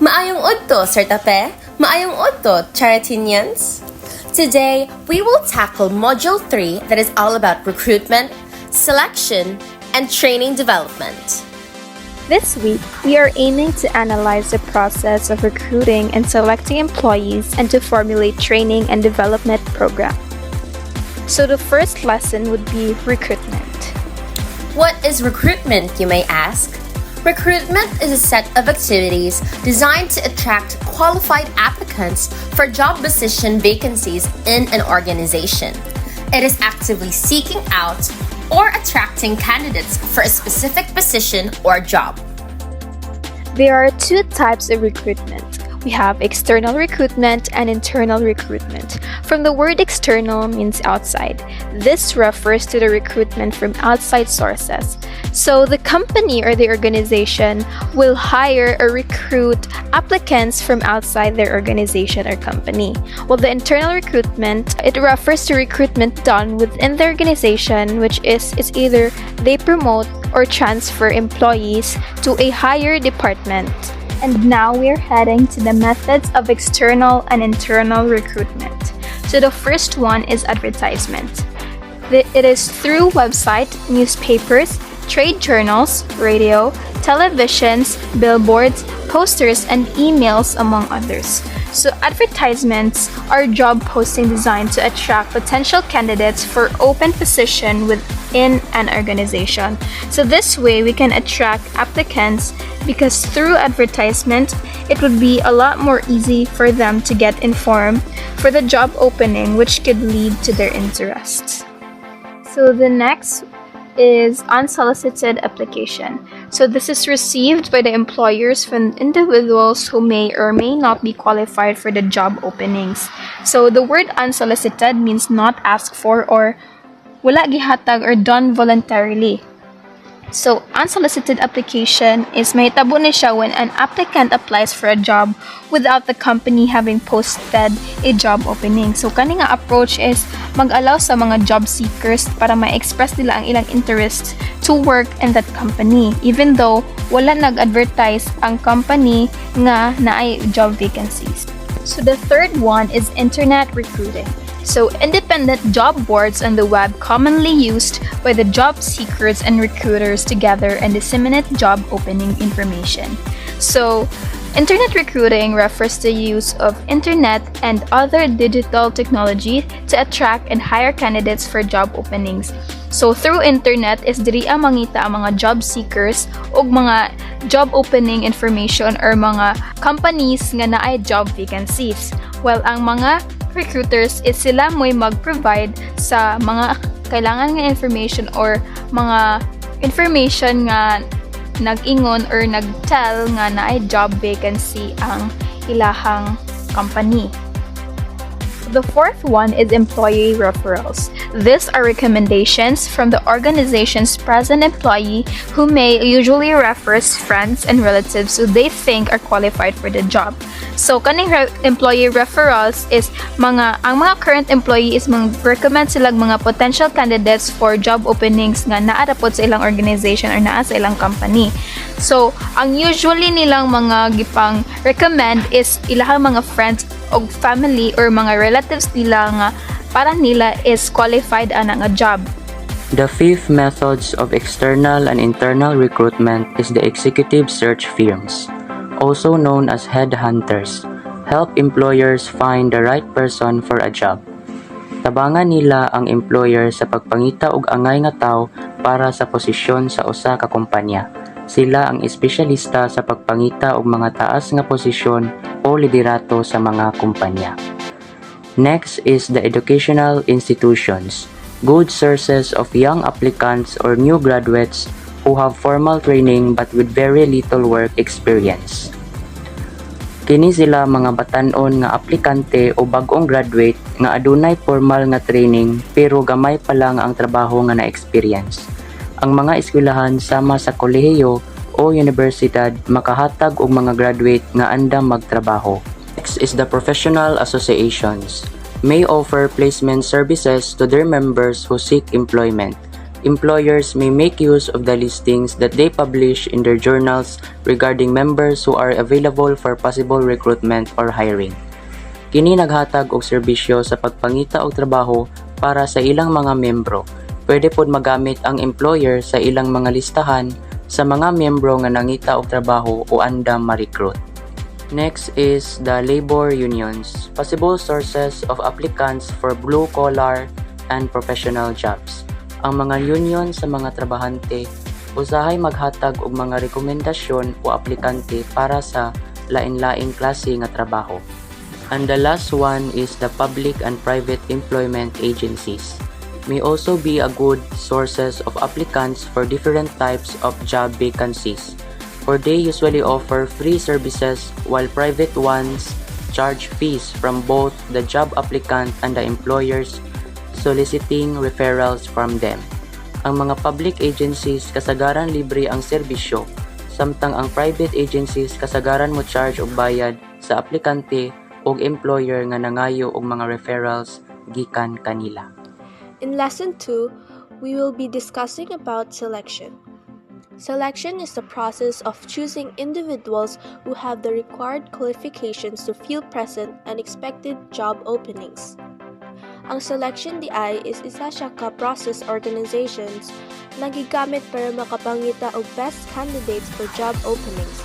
Maayong udto, Sir Tape. Maayong udto, Charitinians. Today, we will tackle Module 3 that is all about recruitment, selection, and training development. This week, we are aiming to analyze the process of recruiting and selecting employees and to formulate training and development program. So the first lesson would be recruitment. What is recruitment, you may ask? Recruitment is a set of activities designed to attract qualified applicants for job position vacancies in an organization. It is actively seeking out or attracting candidates for a specific position or job. There are two types of recruitment. We have external recruitment and internal recruitment. From the word external means outside. This refers to the recruitment from outside sources. So the company or the organization will hire or recruit applicants from outside their organization or company. While the internal recruitment, it refers to recruitment done within the organization, which is either they promote or transfer employees to a higher department. And now we're heading to the methods of external and internal recruitment. So the first one is advertisement. It is through website, newspapers, trade journals, radio, televisions, billboards, posters, and emails, among others. So advertisements are job posting designed to attract potential candidates for open position within an organization. So this way we can attract applicants because through advertisement, it would be a lot more easy for them to get informed for the job opening, which could lead to their interests. So the next is unsolicited application. So this is received by the employers from individuals who may or may not be qualified for the job openings. So the word unsolicited means not asked for or wala gihatag or done voluntarily. So unsolicited application is mahitabo ni siya when an applicant applies for a job without the company having posted a job opening. So kani nga approach is mag-allow sa mga job seekers para ma-express nila ang ilang interest to work in that company even though wala nag-advertise ang company nga naay job vacancies. So the third one is internet recruiting. So independent job boards on the web commonly used by the job seekers and recruiters together and disseminate job opening information. So internet recruiting refers to use of internet and other digital technology to attract and hire candidates for job openings. So through internet is diri mangita ang mga job seekers og mga job opening information or mga companies nga naay job vacancies. While ang mga recruiters is sila mo'y mag-provide sa mga kailangan nga information or mga information nga nag-ingon or nag-tell nga naay job vacancy ang ilahang company. The fourth one is employee referrals. These are recommendations from the organization's present employee who may usually refer friends and relatives who they think are qualified for the job. So kaning employee referrals is ang mga current employee is recommend silang mga potential candidates for job openings nga naa pod sa ilang organization or naa sa ilang company. So ang usually nilang mga gipang recommend is ilahang mga friends o family or mga relatives nila nga para nila is qualified ana nga job. The fifth methods of external and internal recruitment is the executive search firms, also known as headhunters, help employers find the right person for a job. Tabangan nila ang employer sa pagpangita og angay nga tawo para sa posisyon sa usa ka kumpanya. Sila ang espesyalista sa pagpangita og mga taas nga posisyon o liderato sa mga kumpanya. Next is the educational institutions, good sources of young applicants or new graduates who have formal training but with very little work experience. Kini sila mga batan-on nga aplikante o bag-ong graduate nga adunay formal nga training pero gamay pa lang ang trabaho nga na-experience. Ang mga eskwelahan sama sa kolehiyo o universidad makahatag og mga graduate nga andam magtrabaho. Next is the professional associations. May offer placement services to their members who seek employment. Employers may make use of the listings that they publish in their journals regarding members who are available for possible recruitment or hiring. Kini naghatag og serbisyo sa pagpangita og trabaho para sa ilang mga membro. Pwede pod magamit ang employer sa ilang mga listahan sa mga membro nga nangita og trabaho o andam ma-recruit. Next is the labor unions, possible sources of applicants for blue-collar and professional jobs. Ang mga union sa mga trabahante usahay maghatag og mga rekomendasyon o aplikante para sa lain-laing klase nga trabaho. And the last one is the public and private employment agencies. May also be a good sources of applicants for different types of job vacancies, for they usually offer free services while private ones charge fees from both the job applicant and the employers soliciting referrals from them. Ang mga public agencies kasagaran libre ang serbisyo, samtang ang private agencies kasagaran mo charge og bayad sa aplikante og employer nga nangayo og mga referrals gikan kanila. In Lesson 2, we will be discussing about selection. Selection is the process of choosing individuals who have the required qualifications to fill present and expected job openings. Ang selection DI is isa siya ka process organizations na gigamit para makapangita og best candidates for job openings.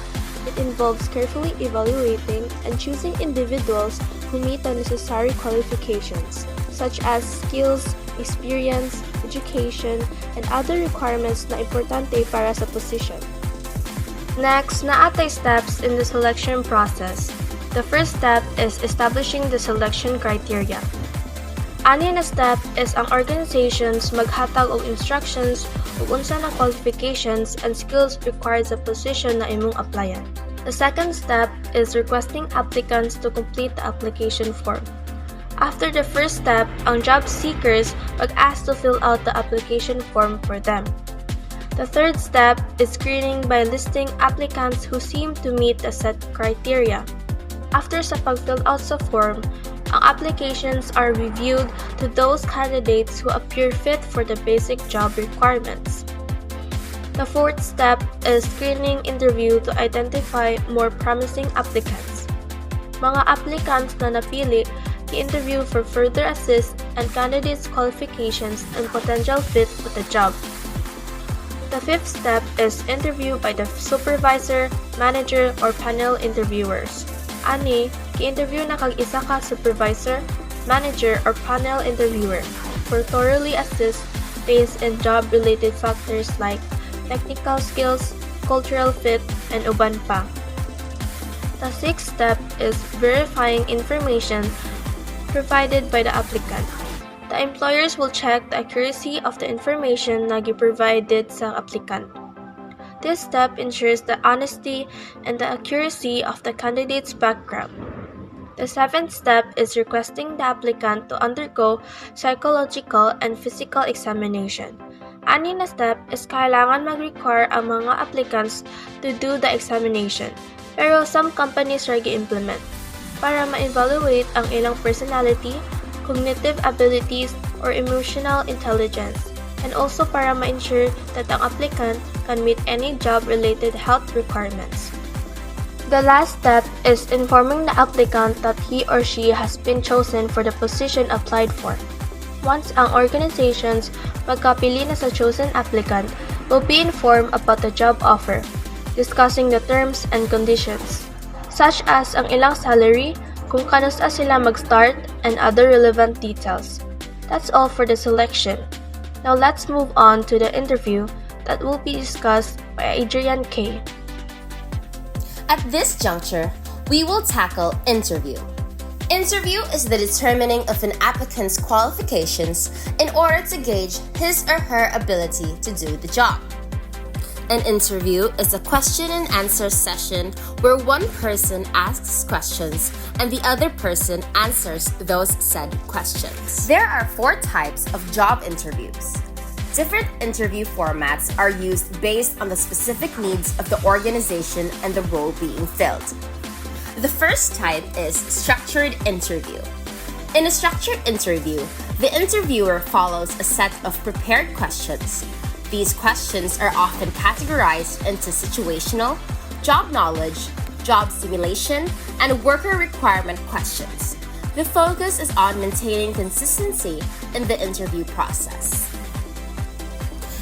It involves carefully evaluating and choosing individuals who meet the necessary qualifications, such as skills, experience, education, and other requirements na importante para sa position. Next, naatay steps in the selection process. The first step is establishing the selection criteria. Ani na step is ang organizations maghatag og instructions ug unsa na qualifications and skills required sa position na imong applyan. The second step is requesting applicants to complete the application form. After the first step, ang job seekers mag-ask to fill out the application form for them. The third step is screening by listing applicants who seem to meet a set criteria. After sa pag-fill out sa form, ang applications are reviewed to those candidates who appear fit for the basic job requirements. The fourth step is screening interview to identify more promising applicants. Mga applicants na napili, i-interview for further assist and candidates' qualifications and potential fit with the job. The fifth step is interview by the supervisor, manager, or panel interviewers. Ani, i-interview na kag isa ka supervisor, manager, or panel interviewer for thoroughly assist based in job-related factors like technical skills, cultural fit, and uban pa. The sixth step is verifying information provided by the applicant. The employers will check the accuracy of the information na gi-provided sa applicant. This step ensures the honesty and the accuracy of the candidate's background. The seventh step is requesting the applicant to undergo psychological and physical examination. Ani na step is kailangan mag-require ang mga applicants to do the examination, pero some companies are gi-implement para ma-evaluate ang ilang personality, cognitive abilities, or emotional intelligence, and also para ma-ensure that ang applicant can meet any job-related health requirements. The last step is informing the applicant that he or she has been chosen for the position applied for. Once ang organizations magkapili na sa chosen applicant, will be informed about the job offer, discussing the terms and conditions, such as ang ilang salary, kung kanusta sila mag-start, and other relevant details. That's all for the selection. Now let's move on to the interview that will be discussed by Adrian K. At this juncture, we will tackle interview. Interview is the determining of an applicant's qualifications in order to gauge his or her ability to do the job. An interview is a question and answer session where one person asks questions and the other person answers those said questions. There are 4 types of job interviews. Different interview formats are used based on the specific needs of the organization and the role being filled. The first type is structured interview. In a structured interview, The interviewer follows a set of prepared questions. These questions are often categorized into situational, job knowledge, job simulation, and worker requirement questions. The focus is on maintaining consistency in the interview process.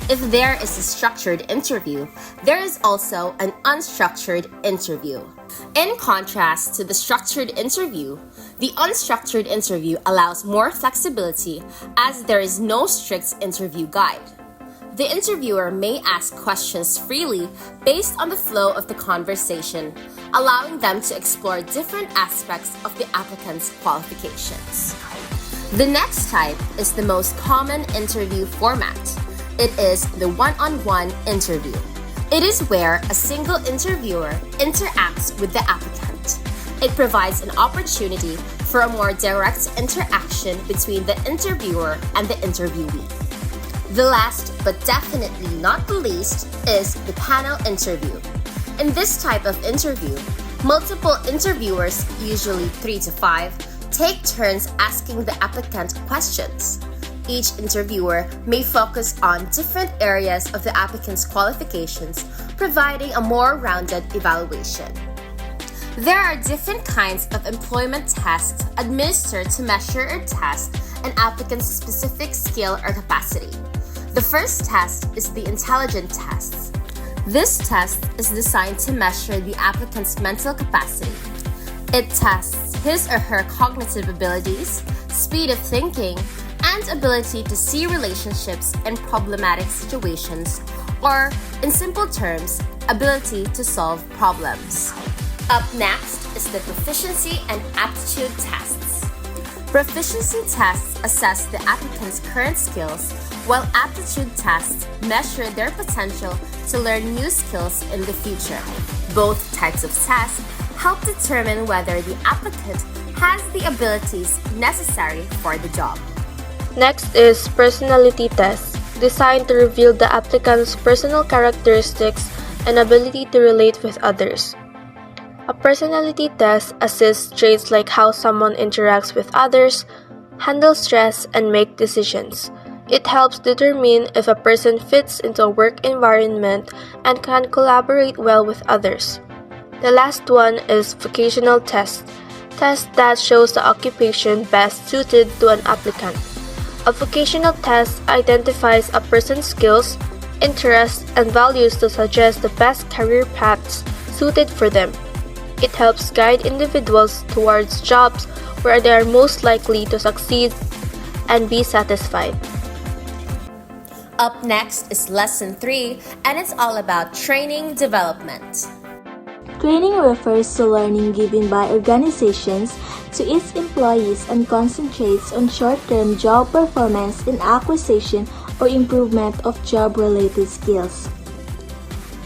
If there is a structured interview, there is also an unstructured interview. In contrast to the structured interview, the unstructured interview allows more flexibility as there is no strict interview guide. The interviewer may ask questions freely based on the flow of the conversation, allowing them to explore different aspects of the applicant's qualifications. The next type is the most common interview format. It is the one-on-one interview. It is where a single interviewer interacts with the applicant. It provides an opportunity for a more direct interaction between the interviewer and the interviewee. The last, but definitely not the least, is the panel interview. In this type of interview, multiple interviewers, usually 3 to 5, take turns asking the applicant questions. Each interviewer may focus on different areas of the applicant's qualifications, providing a more rounded evaluation. There are different kinds of employment tests administered to measure or test an applicant's specific skill or capacity. The first test is the intelligence test. This test is designed to measure the applicant's mental capacity. It tests his or her cognitive abilities, speed of thinking, and ability to see relationships in problematic situations, or, in simple terms, ability to solve problems. Up next is the proficiency and aptitude tests. Proficiency tests assess the applicant's current skills, while aptitude tests measure their potential to learn new skills in the future. Both types of tests help determine whether the applicant has the abilities necessary for the job. Next is personality tests, designed to reveal the applicant's personal characteristics and ability to relate with others. A personality test assists traits like how someone interacts with others, handles stress, and make decisions. It helps determine if a person fits into a work environment and can collaborate well with others. The last one is vocational test that shows the occupation best suited to an applicant. A vocational test identifies a person's skills, interests, and values to suggest the best career paths suited for them. It helps guide individuals towards jobs where they are most likely to succeed and be satisfied. Up next is Lesson 3, and it's all about training development. Training refers to learning given by organizations to its employees and concentrates on short-term job performance and acquisition or improvement of job-related skills.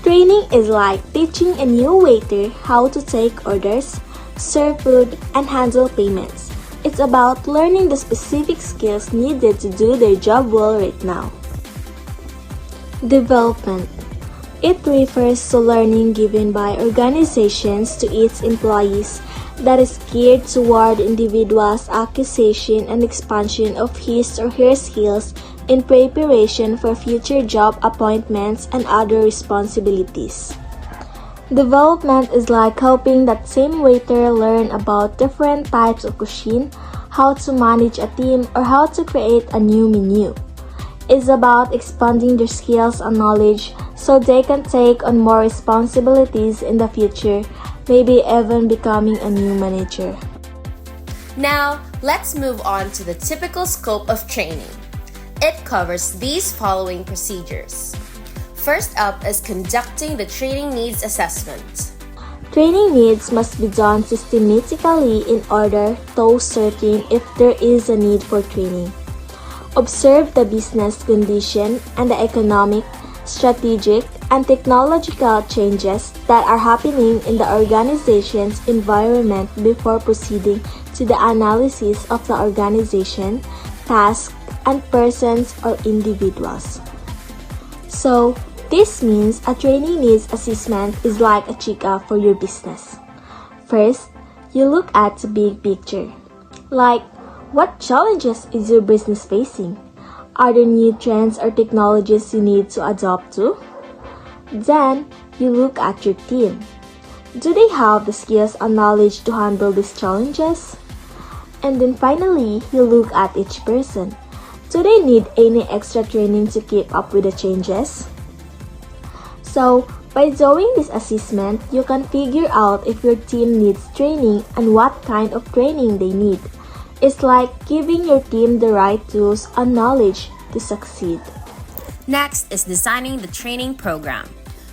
Training is like teaching a new waiter how to take orders, serve food, and handle payments. It's about learning the specific skills needed to do their job well right now. Development. It refers to learning given by organizations to its employees that is geared toward individuals' acquisition and expansion of his or her skills in preparation for future job appointments and other responsibilities. Development is like helping that same waiter learn about different types of cuisine, how to manage a team, or how to create a new menu. It's about expanding their skills and knowledge so they can take on more responsibilities in the future, maybe even becoming a new manager. Now, let's move on to the typical scope of training. It covers these following procedures. First up is conducting the training needs assessment. Training needs must be done systematically in order to ascertain if there is a need for training. Observe the business condition and the economic, strategic, and technological changes that are happening in the organization's environment before proceeding to the analysis of the organization, tasks, and persons or individuals. So, this means a training needs assessment is like a check-up for your business. First, you look at the big picture, like What challenges is your business facing? Are there new trends or technologies you need to adopt to? Then, you look at your team. Do they have the skills and knowledge to handle these challenges? And then finally, you look at each person. Do they need any extra training to keep up with the changes? So, by doing this assessment, you can figure out if your team needs training and what kind of training they need. It's like giving your team the right tools and knowledge to succeed. Next is designing the training program.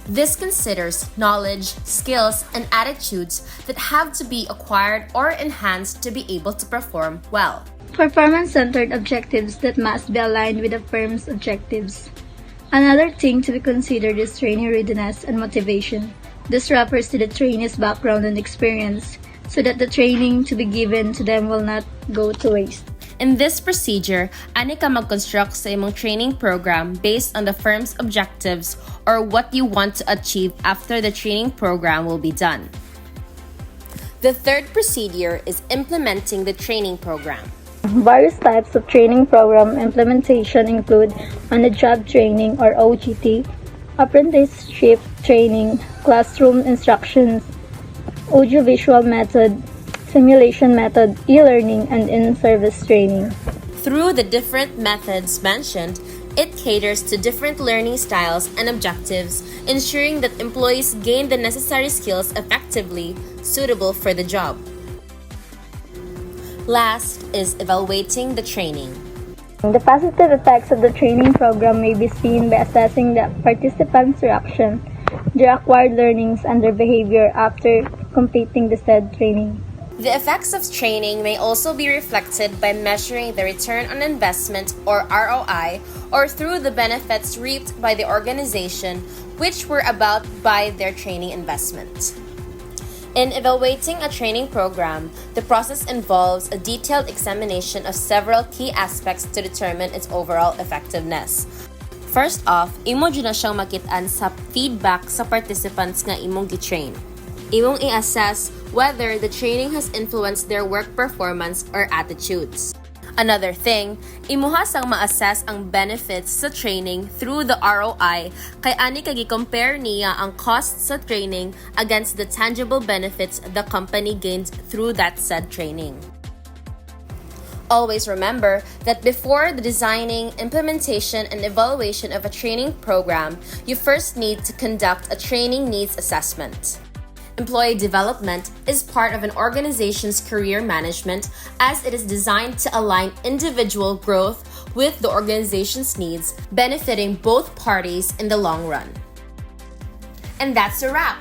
This considers knowledge, skills, and attitudes that have to be acquired or enhanced to be able to perform well. Performance-centered objectives that must be aligned with the firm's objectives. Another thing to be considered is trainee readiness and motivation. This refers to the trainee's background and experience, so that the training to be given to them will not go to waste. In this procedure, ani ka mag-construct sa imong training program based on the firm's objectives or what you want to achieve after the training program will be done. The third procedure is implementing the training program. Various types of training program implementation include on-the-job training or OJT, apprenticeship training, classroom instructions, audiovisual method, simulation method, e-learning, and in-service training. Through the different methods mentioned, it caters to different learning styles and objectives, ensuring that employees gain the necessary skills effectively suitable for the job. Last is evaluating the training. The positive effects of the training program may be seen by assessing the participants' reaction, their acquired learnings, and their behavior after completing the said training. The effects of training may also be reflected by measuring the return on investment or ROI or through the benefits reaped by the organization which were about by their training investment. In evaluating a training program, the process involves a detailed examination of several key aspects to determine its overall effectiveness. First off, imo dyan na siyang makitaan sa feedback sa participants nga imong gitrain. Imong i-assess whether the training has influenced their work performance or attitudes. Another thing, imuha sang ma-assess ang benefits sa training through the ROI kay ani kay gi-compare niya ang costs sa training against the tangible benefits the company gains through that said training. Always remember that before the designing, implementation, and evaluation of a training program, you first need to conduct a training needs assessment. Employee development is part of an organization's career management as it is designed to align individual growth with the organization's needs, benefiting both parties in the long run. And that's a wrap.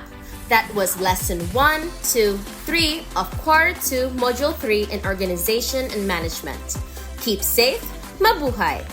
That was Lesson 1, 2, 3 of Quarter 2, Module 3 in Organization and Management. Keep safe, mabuhay!